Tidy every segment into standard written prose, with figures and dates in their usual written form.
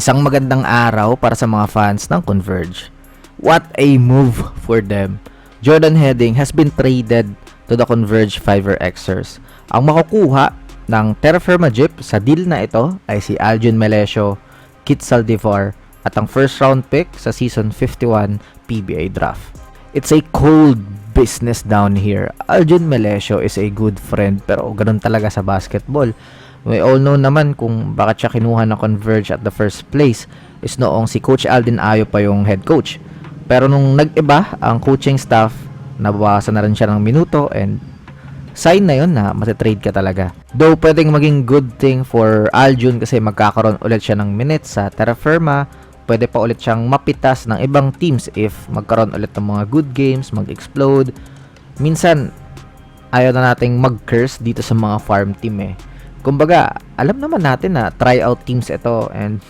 Isang magandang araw para sa mga fans ng Converge. What a move for them. Jordan Heading has been traded to the Converge Fiverr Xers. Ang makukuha ng Terra Firma Jeep sa deal na ito ay si Aljun Melesio, Kit Saldivar at ang first round pick sa Season 51 PBA Draft. It's a cold business down here. Aljun Melesio is a good friend pero ganun talaga sa basketball. We all know naman kung bakit siya kinuha ng Converge at the first place is noong si Coach Alden Ayo pa yung head coach. Pero nung nag-iba ang coaching staff, nabawasan na rin siya ng minuto and sign na yun na matitrade ka talaga. Though pwedeng maging good thing for Aljun kasi magkakaroon ulit siya ng minutes sa Terra Firma, pwede pa ulit siyang mapitas ng ibang teams if magkaroon ulit ng mga good games, mag-explode. Minsan, ayaw na nating mag-curse dito sa mga farm team eh. Kumbaga, alam naman natin na tryout teams ito and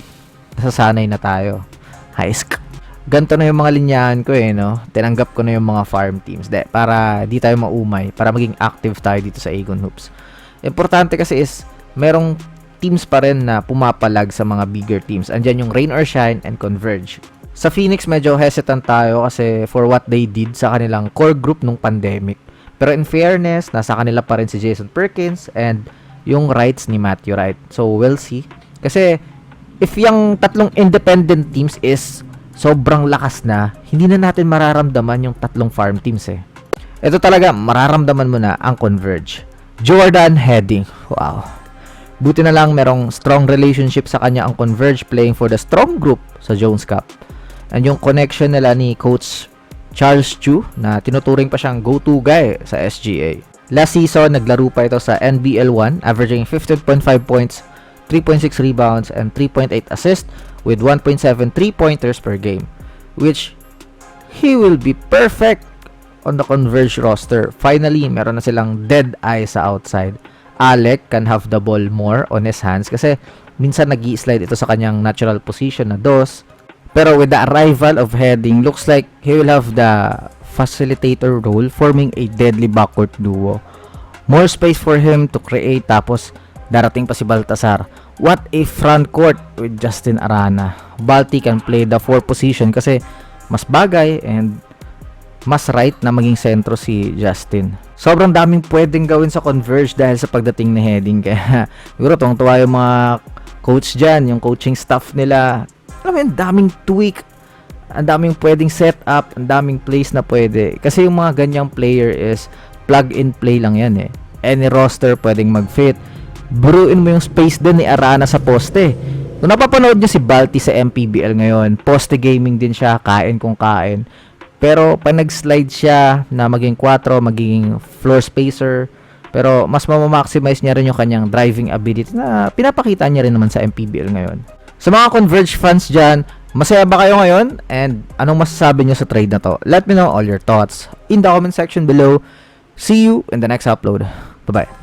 nasasanay na tayo. Haisk. Ganto na yung mga linyahan ko eh, no? Tinanggap ko na yung mga farm teams para di tayo maumay, para maging active tayo dito sa Agon Hoops. Importante kasi is, merong teams pa rin na pumapalag sa mga bigger teams. Andyan yung Rain or Shine and Converge. Sa Phoenix, medyo hesitant tayo kasi for what they did sa kanilang core group nung pandemic. Pero in fairness, nasa kanila pa rin si Jason Perkins and yung rights ni Matthew Wright. So, we'll see. Kasi, if yung tatlong independent teams is sobrang lakas na, hindi na natin mararamdaman yung tatlong farm teams eh. Ito talaga, mararamdaman mo na ang Converge. Jordan Heading. Wow. Buti na lang merong strong relationship sa kanya ang Converge playing for the strong group sa Jones Cup. And yung connection nila ni Coach Charles Chu na tinuturing pa siyang go-to guy sa SGA. Last season, naglaro pa ito sa NBL 1, averaging 15.5 points, 3.6 rebounds, and 3.8 assists with 1.7 3-pointers per game. Which, he will be perfect on the Converge roster. Finally, meron na silang dead eye sa outside. Alec can have the ball more on his hands kasi minsan nag-i-slide ito sa kanyang natural position na dos. Pero with the arrival of Heading, looks like he will have the facilitator role, forming a deadly backcourt duo. More space for him to create, tapos darating pa si Baltasar. What a front court with Justin Arana. Balti can play the 4 position kasi mas bagay and mas right na maging sentro si Justin. Sobrang daming pwedeng gawin sa Converge dahil sa pagdating ni Heading. Kaya siguro tuwang-tuwa yung mga coach dyan, yung coaching staff nila. Alam mo yun, daming tweak, ang daming pwedeng setup, ang daming plays na pwede. Kasi yung mga ganyang player is plug and play lang yan eh. Any roster pwedeng mag-fit. Buruin mo yung space din ni Arana sa poste. Kung napapanood nyo si Balti sa MPBL ngayon, poste gaming din siya, kain kung kain. Pero pag nag-slide siya na maging 4, magiging floor spacer, pero mas mamamaximize niya rin yung kanyang driving ability na pinapakita niya rin naman sa MPBL ngayon. Sa mga Converge fans dyan, masaya ba kayo ngayon? And anong masasabi nyo sa trade na to? Let me know all your thoughts in the comment section below. See you in the next upload. Bye-bye.